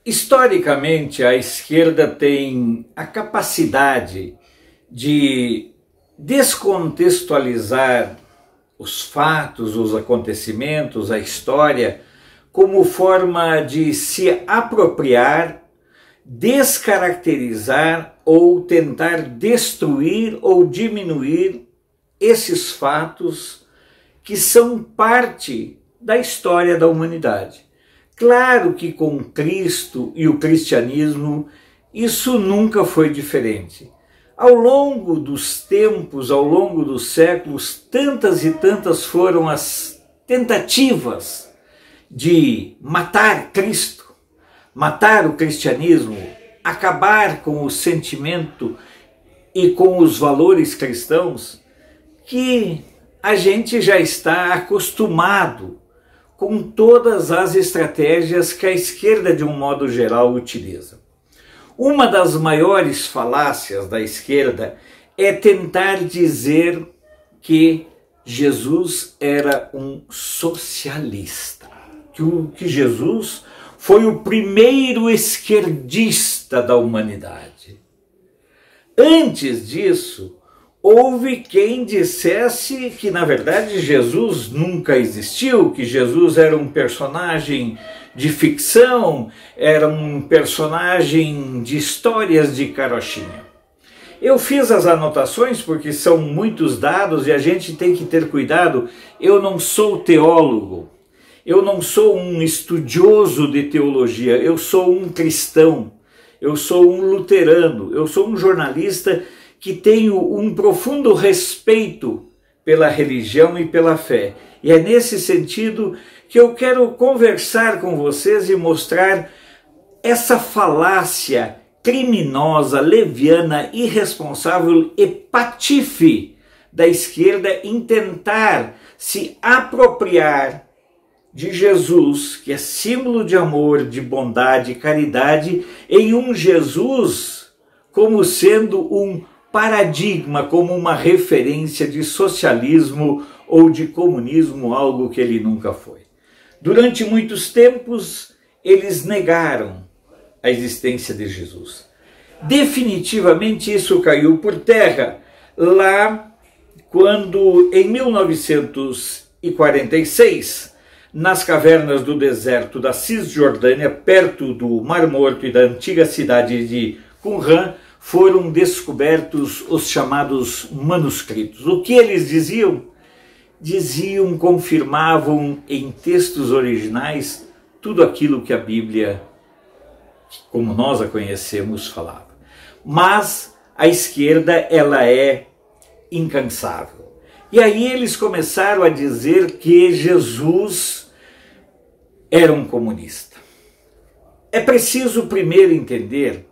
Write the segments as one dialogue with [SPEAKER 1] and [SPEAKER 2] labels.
[SPEAKER 1] Historicamente, a esquerda tem a capacidade de descontextualizar os fatos, os acontecimentos, a história, como forma de se apropriar, descaracterizar ou tentar destruir ou diminuir esses fatos que são parte da história da humanidade. Claro que com Cristo e o cristianismo isso nunca foi diferente. Ao longo dos tempos, ao longo dos séculos, tantas e tantas foram as tentativas de matar Cristo, matar o cristianismo, acabar com o sentimento e com os valores cristãos, que a gente já está acostumado com todas as estratégias que a esquerda, de um modo geral, utiliza. Uma das maiores falácias da esquerda é tentar dizer que Jesus era um socialista, que Jesus foi o primeiro esquerdista da humanidade. Antes disso, houve quem dissesse que, na verdade, Jesus nunca existiu, que Jesus era um personagem de ficção, era um personagem de histórias de carochinha. Eu fiz as anotações porque são muitos dados e a gente tem que ter cuidado. Eu não sou teólogo, eu não sou um estudioso de teologia, eu sou um cristão, eu sou um luterano, eu sou um jornalista que tenho um profundo respeito pela religião e pela fé. E é nesse sentido que eu quero conversar com vocês e mostrar essa falácia criminosa, leviana, irresponsável e patife da esquerda em tentar se apropriar de Jesus, que é símbolo de amor, de bondade e caridade, em um Jesus como sendo um paradigma, como uma referência de socialismo ou de comunismo, algo que ele nunca foi. Durante muitos tempos, eles negaram a existência de Jesus. Definitivamente isso caiu por terra lá quando, em 1946, nas cavernas do deserto da Cisjordânia, perto do Mar Morto e da antiga cidade de Qumran, foram descobertos os chamados manuscritos. O que eles diziam? Confirmavam em textos originais tudo aquilo que a Bíblia, como nós a conhecemos, falava. Mas a esquerda, ela é incansável. E aí eles começaram a dizer que Jesus era um comunista. É preciso primeiro entender: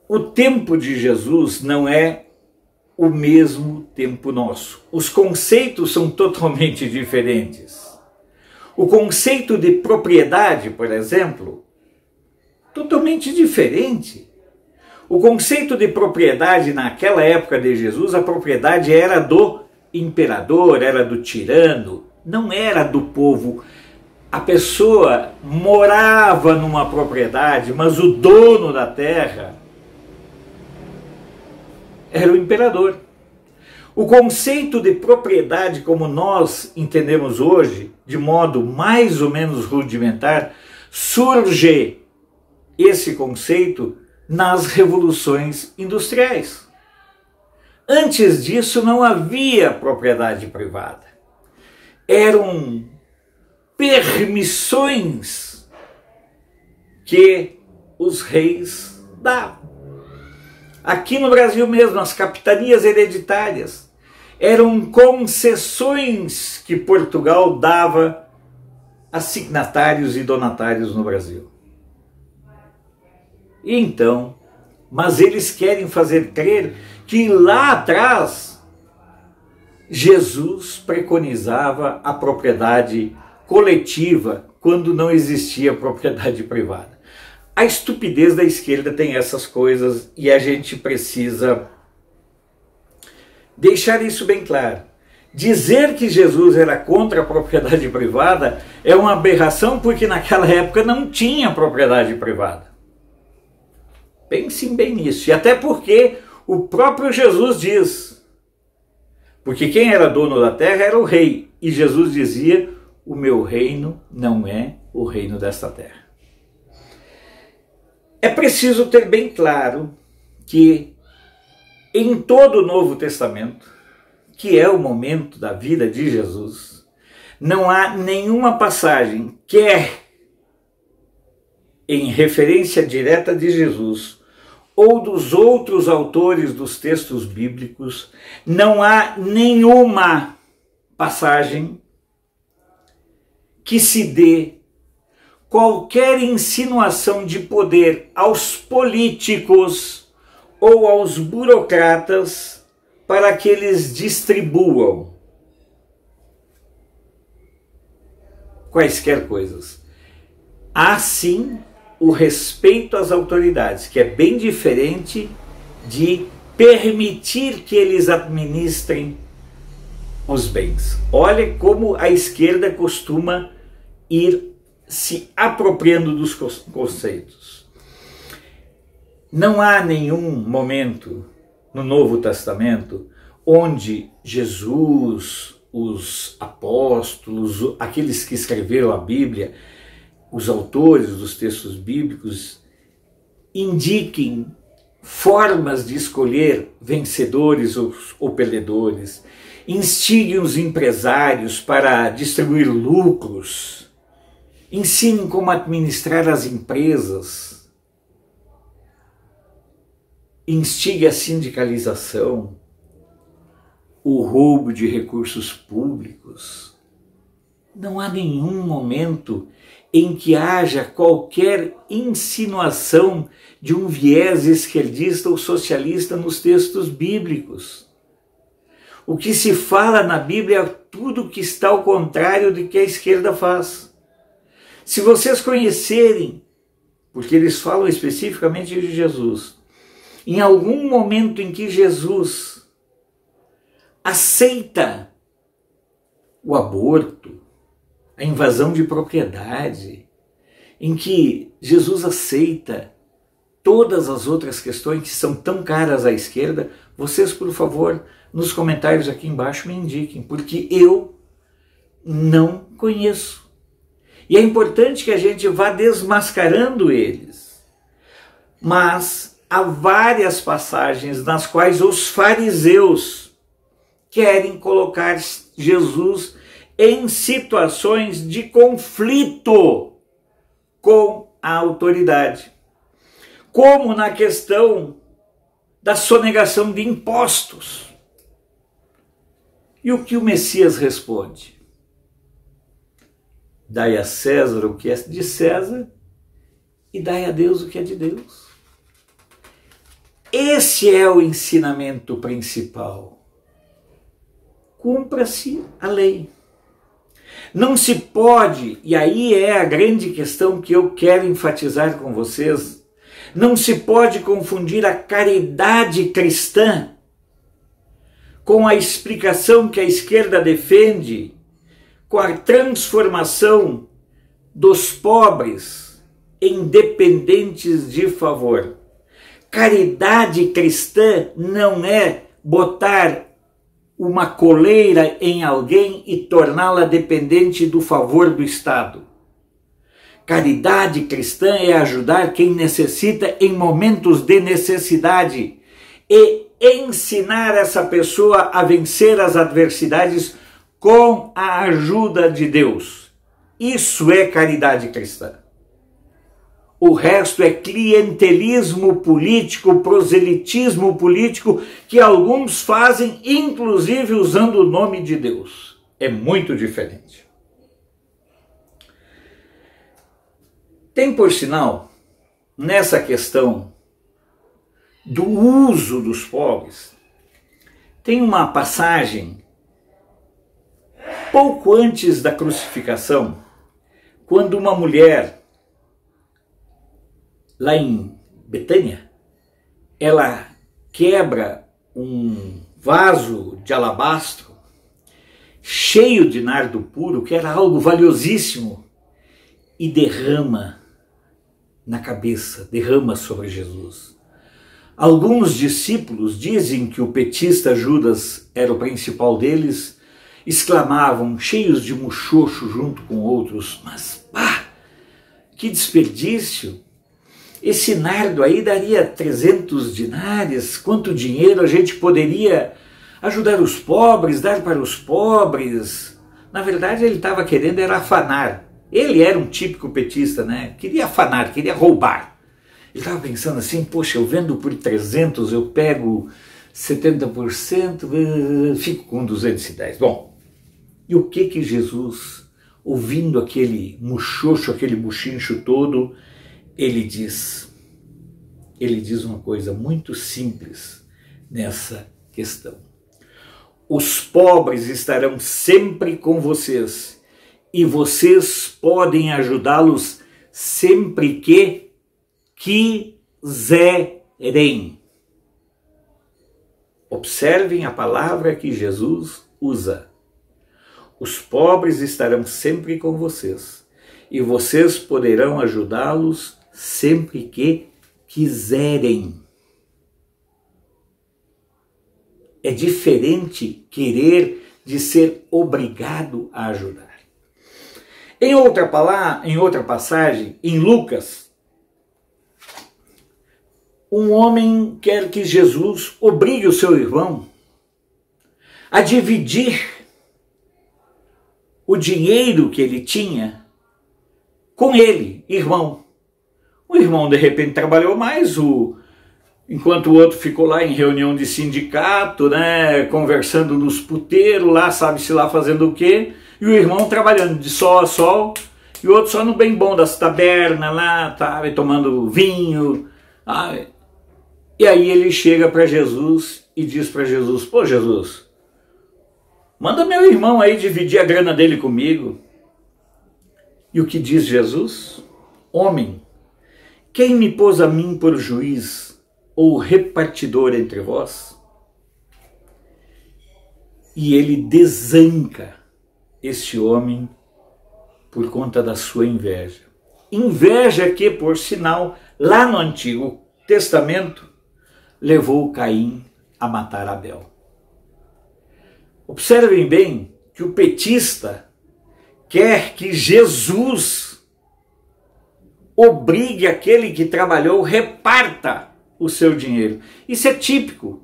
[SPEAKER 1] o tempo de Jesus não é o mesmo tempo nosso. Os conceitos são totalmente diferentes. O conceito de propriedade, por exemplo, totalmente diferente. O conceito de propriedade naquela época de Jesus, a propriedade era do imperador, era do tirano, não era do povo. A pessoa morava numa propriedade, mas o dono da terra era o imperador. O conceito de propriedade, como nós entendemos hoje, de modo mais ou menos rudimentar, surge esse conceito nas revoluções industriais. Antes disso não havia propriedade privada. Eram permissões que os reis davam. Aqui no Brasil mesmo, as capitanias hereditárias eram concessões que Portugal dava a signatários e donatários no Brasil. E então, mas eles querem fazer crer que lá atrás Jesus preconizava a propriedade coletiva quando não existia propriedade privada. A estupidez da esquerda tem essas coisas e a gente precisa deixar isso bem claro. Dizer que Jesus era contra a propriedade privada é uma aberração, porque naquela época não tinha propriedade privada. Pensem bem nisso. E até porque o próprio Jesus diz, porque quem era dono da terra era o rei, e Jesus dizia: o meu reino não é o reino desta terra. É preciso ter bem claro que em todo o Novo Testamento, que é o momento da vida de Jesus, não há nenhuma passagem, quer em referência direta de Jesus ou dos outros autores dos textos bíblicos, não há nenhuma passagem que se dê qualquer insinuação de poder aos políticos ou aos burocratas para que eles distribuam quaisquer coisas. Há sim o respeito às autoridades, que é bem diferente de permitir que eles administrem os bens. Olha como a esquerda costuma ir se apropriando dos conceitos. Não há nenhum momento no Novo Testamento onde Jesus, os apóstolos, aqueles que escreveram a Bíblia, os autores dos textos bíblicos, indiquem formas de escolher vencedores ou perdedores, instiguem os empresários para distribuir lucros, ensinem como administrar as empresas, instigue a sindicalização, o roubo de recursos públicos. Não há nenhum momento em que haja qualquer insinuação de um viés esquerdista ou socialista nos textos bíblicos. O que se fala na Bíblia é tudo que está ao contrário do que a esquerda faz. Se vocês conhecerem, porque eles falam especificamente de Jesus, em algum momento em que Jesus aceita o aborto, a invasão de propriedade, em que Jesus aceita todas as outras questões que são tão caras à esquerda, vocês, por favor, nos comentários aqui embaixo me indiquem, porque eu não conheço. E é importante que a gente vá desmascarando eles. Mas há várias passagens nas quais os fariseus querem colocar Jesus em situações de conflito com a autoridade, como na questão da sonegação de impostos. E o que o Messias responde? Dai a César o que é de César e dai a Deus o que é de Deus. Esse é o ensinamento principal. Cumpra-se a lei. Não se pode, e aí é a grande questão que eu quero enfatizar com vocês, não se pode confundir a caridade cristã com a explicação que a esquerda defende, com a transformação dos pobres em dependentes de favor. Caridade cristã não é botar uma coleira em alguém e torná-la dependente do favor do Estado. Caridade cristã é ajudar quem necessita em momentos de necessidade e ensinar essa pessoa a vencer as adversidades com a ajuda de Deus. Isso é caridade cristã. O resto é clientelismo político, proselitismo político, que alguns fazem, inclusive usando o nome de Deus. É muito diferente. Tem, por sinal, nessa questão do uso dos pobres, tem uma passagem pouco antes da crucificação, quando uma mulher lá em Betânia, ela quebra um vaso de alabastro cheio de nardo puro, que era algo valiosíssimo, e derrama na cabeça, derrama sobre Jesus. Alguns discípulos, dizem que o petista Judas era o principal deles, exclamavam, cheios de muxoxo junto com outros, mas pá, que desperdício! Esse nardo aí daria 300 dinares, quanto dinheiro a gente poderia ajudar os pobres, dar para os pobres. Na verdade ele estava querendo era afanar. Ele era um típico petista, né? Queria afanar, queria roubar. Ele estava pensando assim, poxa, eu vendo por 300, eu pego 70%, fico com 210. Bom, e o que Jesus, ouvindo aquele muxoxo, aquele buchincho todo, ele diz uma coisa muito simples nessa questão. Os pobres estarão sempre com vocês e vocês podem ajudá-los sempre que quiserem. Observem a palavra que Jesus usa. Os pobres estarão sempre com vocês e vocês poderão ajudá-los sempre que quiserem. É diferente querer de ser obrigado a ajudar. Em outra passagem, em Lucas, um homem quer que Jesus obrigue o seu irmão a dividir o dinheiro que ele tinha com ele, irmão. O irmão de repente trabalhou mais, enquanto o outro ficou lá em reunião de sindicato, né, conversando nos puteiros lá, sabe-se lá fazendo o quê, e o irmão trabalhando de sol a sol, e o outro só no bem bom das tabernas lá, tá, tomando vinho. E aí ele chega para Jesus e diz para Jesus, pô Jesus, manda meu irmão aí dividir a grana dele comigo. E o que diz Jesus? Homem, quem me pôs a mim por juiz ou repartidor entre vós? E ele desanca este homem por conta da sua inveja. Inveja que, por sinal, lá no Antigo Testamento, levou Caim a matar Abel. Observem bem que o petista quer que Jesus obrigue aquele que trabalhou, reparta o seu dinheiro. Isso é típico.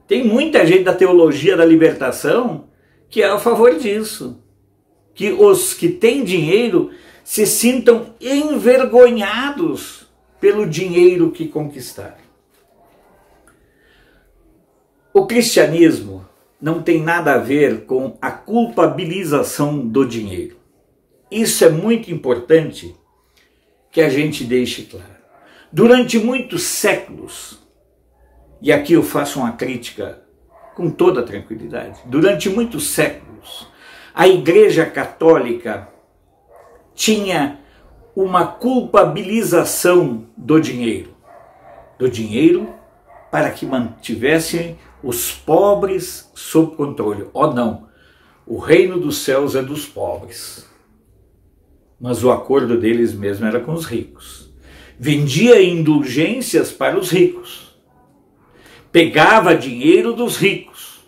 [SPEAKER 1] Tem muita gente da teologia da libertação que é a favor disso. Que os que têm dinheiro se sintam envergonhados pelo dinheiro que conquistaram. O cristianismo não tem nada a ver com a culpabilização do dinheiro. Isso é muito importante que a gente deixe claro. Durante muitos séculos, e aqui eu faço uma crítica com toda tranquilidade, durante muitos séculos, a Igreja Católica tinha uma culpabilização do dinheiro para que mantivessem os pobres sob controle. Oh não, o reino dos céus é dos pobres. Mas o acordo deles mesmo era com os ricos. Vendia indulgências para os ricos. Pegava dinheiro dos ricos.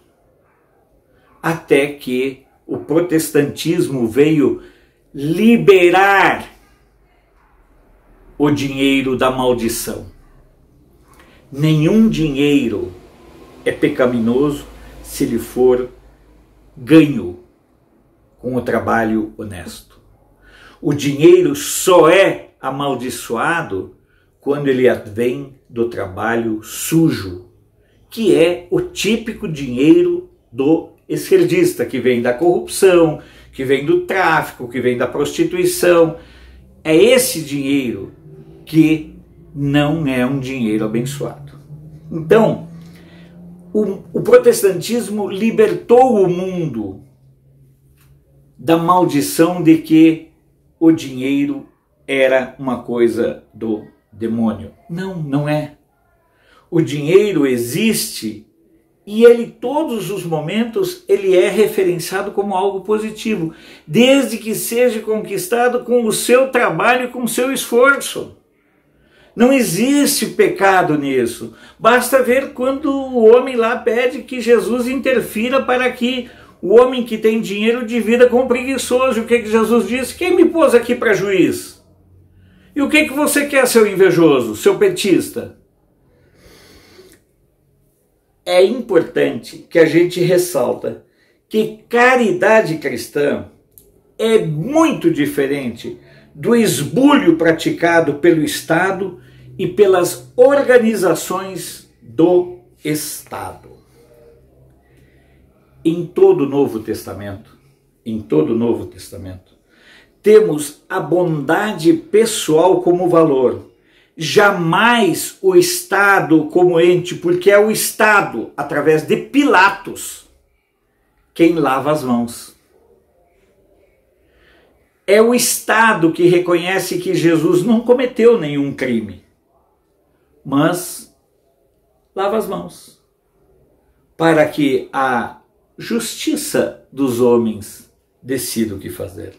[SPEAKER 1] Até que o protestantismo veio liberar o dinheiro da maldição. Nenhum dinheiro é pecaminoso se lhe for ganho com o trabalho honesto. O dinheiro só é amaldiçoado quando ele vem do trabalho sujo, que é o típico dinheiro do esquerdista, que vem da corrupção, que vem do tráfico, que vem da prostituição. É esse dinheiro que não é um dinheiro abençoado. Então, o protestantismo libertou o mundo da maldição de que o dinheiro era uma coisa do demônio. Não, não é. O dinheiro existe E ele, todos os momentos, ele é referenciado como algo positivo, desde que seja conquistado com o seu trabalho e com o seu esforço. Não existe pecado nisso. Basta ver quando o homem lá pede que Jesus interfira para que o homem que tem dinheiro divida com o preguiçoso. O que Jesus disse? Quem me pôs aqui para juiz? E o que você quer, seu invejoso, seu petista? É importante que a gente ressalta que caridade cristã é muito diferente do esbulho praticado pelo Estado e pelas organizações do Estado. Em todo o Novo Testamento, temos a bondade pessoal como valor. Jamais o Estado como ente, porque é o Estado, através de Pilatos, quem lava as mãos. É o Estado que reconhece que Jesus não cometeu nenhum crime, mas lava as mãos, para que a justiça dos homens decida o que fazer.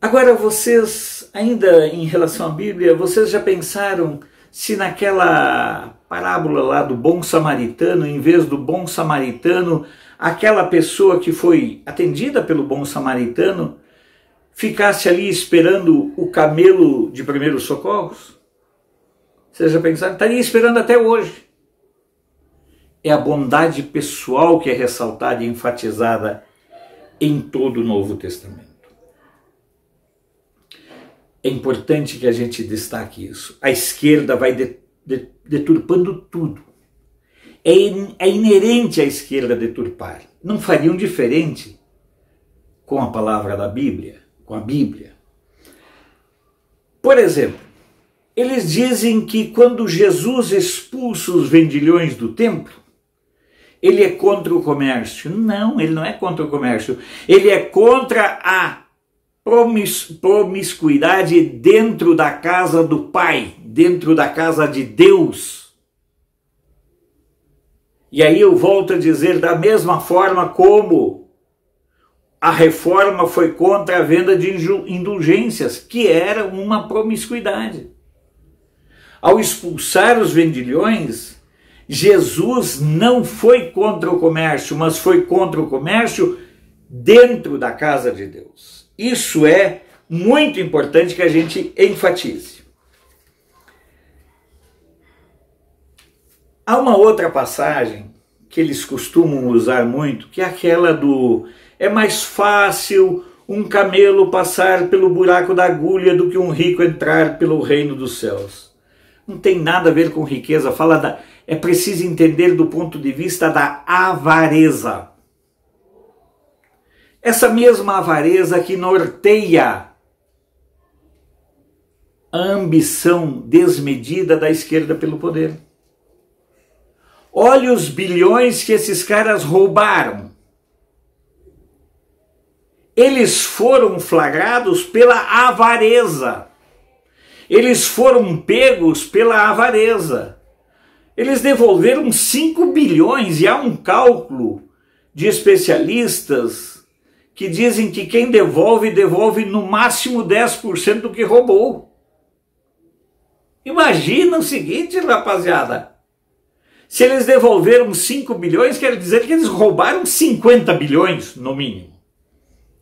[SPEAKER 1] Agora, vocês, ainda em relação à Bíblia, vocês já pensaram se naquela parábola lá do bom samaritano, em vez do bom samaritano, aquela pessoa que foi atendida pelo bom samaritano ficasse ali esperando o camelo de primeiros socorros? Vocês já pensaram? Estaria esperando até hoje. É a bondade pessoal que é ressaltada e enfatizada em todo o Novo Testamento. É importante que a gente destaque isso. A esquerda vai deturpando tudo. É inerente à esquerda deturpar. Não fariam diferente com a palavra da Bíblia, com a Bíblia. Por exemplo, eles dizem que quando Jesus expulsa os vendilhões do templo, ele é contra o comércio. Não, ele não é contra o comércio. Ele é contra a promiscuidade dentro da casa do Pai, dentro da casa de Deus. E aí eu volto a dizer, da mesma forma como a reforma foi contra a venda de indulgências, que era uma promiscuidade. Ao expulsar os vendilhões, Jesus não foi contra o comércio, mas foi contra o comércio dentro da casa de Deus. Isso é muito importante que a gente enfatize. Há uma outra passagem que eles costumam usar muito, que é aquela do: é mais fácil um camelo passar pelo buraco da agulha do que um rico entrar pelo reino dos céus. Não tem nada a ver com riqueza, é preciso entender do ponto de vista da avareza. Essa mesma avareza que norteia a ambição desmedida da esquerda pelo poder. Olha os bilhões que esses caras roubaram. Eles foram flagrados pela avareza. Eles foram pegos pela avareza. Eles devolveram 5 bilhões e há um cálculo de especialistas que dizem que quem devolve no máximo 10% do que roubou. Imagina o seguinte, rapaziada. Se eles devolveram 5 bilhões, quer dizer que eles roubaram 50 bilhões, no mínimo.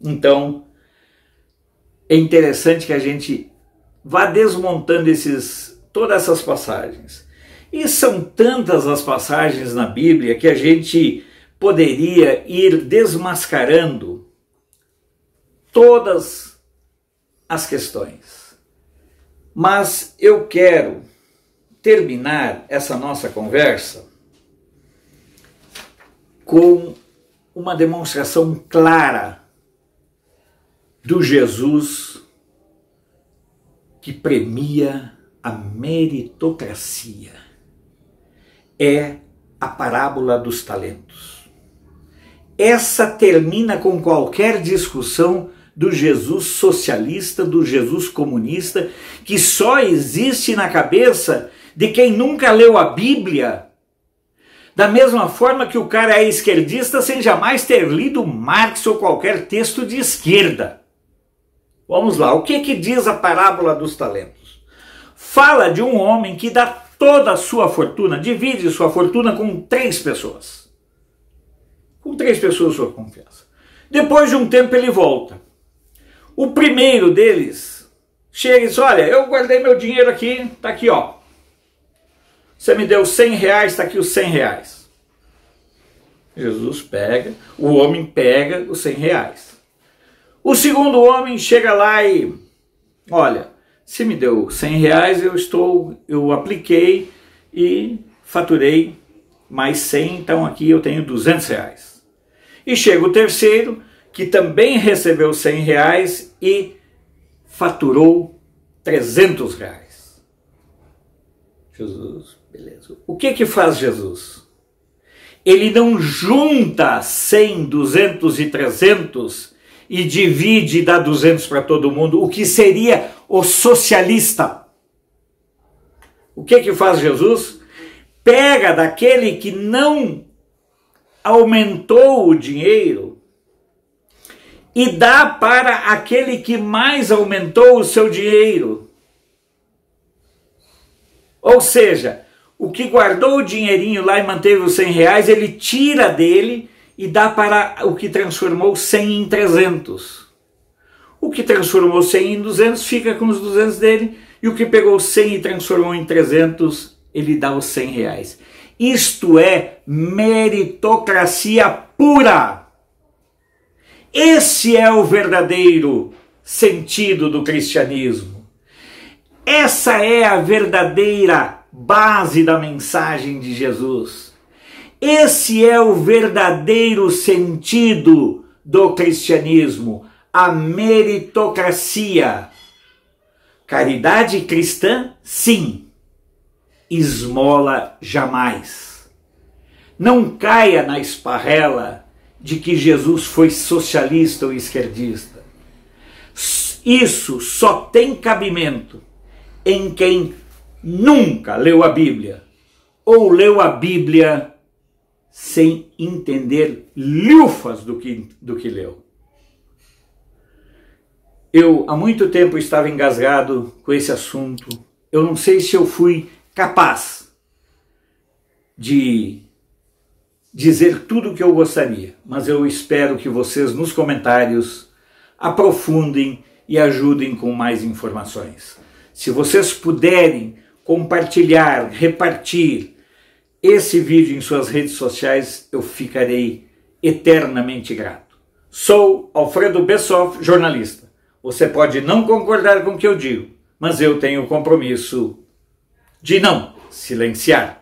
[SPEAKER 1] Então, é interessante que a gente vá desmontando todas essas passagens. E são tantas as passagens na Bíblia que a gente poderia ir desmascarando todas as questões. Mas eu quero terminar essa nossa conversa com uma demonstração clara do Jesus que premia a meritocracia. É a parábola dos talentos. Essa termina com qualquer discussão do Jesus socialista, do Jesus comunista, que só existe na cabeça de quem nunca leu a Bíblia Da mesma forma que o cara é esquerdista sem jamais ter lido Marx ou qualquer texto de esquerda. Vamos lá, o que diz a parábola dos talentos? Fala de um homem que dá toda a sua fortuna, divide sua fortuna com 3 pessoas. Com 3 pessoas sua confiança. Depois de um tempo ele volta. O primeiro deles chega e diz, olha, eu guardei meu dinheiro aqui, tá aqui ó. Você me deu 100 reais, está aqui os 100 reais. Jesus pega, o homem pega os 100 reais. O segundo homem chega lá e, olha, se me deu 100 reais, eu apliquei e faturei mais 100, então aqui eu tenho 200 reais. E chega o terceiro, que também recebeu 100 reais e faturou 300 reais. Jesus, beleza. O que faz Jesus? Ele não junta 100, 200 e 300 e divide e dá 200 para todo mundo, o que seria o socialista. O que faz Jesus? Pega daquele que não aumentou o dinheiro e dá para aquele que mais aumentou o seu dinheiro. Ou seja, o que guardou o dinheirinho lá e manteve os 100 reais, ele tira dele e dá para o que transformou 100 em 300. O que transformou 100 em 200 fica com os 200 dele, e o que pegou 100 e transformou em 300, ele dá os 100 reais. Isto é meritocracia pura. Esse é o verdadeiro sentido do cristianismo. Essa é a verdadeira base da mensagem de Jesus. Esse é o verdadeiro sentido do cristianismo, a meritocracia. Caridade cristã, sim. Esmola, jamais. Não caia na esparrela de que Jesus foi socialista ou esquerdista. Isso só tem cabimento em quem nunca leu a Bíblia, ou leu a Bíblia sem entender lufas do que leu. Eu há muito tempo estava engasgado com esse assunto. Eu não sei se eu fui capaz de dizer tudo o que eu gostaria, mas eu espero que vocês nos comentários aprofundem e ajudem com mais informações. Se vocês puderem compartilhar, repartir esse vídeo em suas redes sociais, eu ficarei eternamente grato. Sou Alfredo Bessoff, jornalista. Você pode não concordar com o que eu digo, mas eu tenho o compromisso de não silenciar.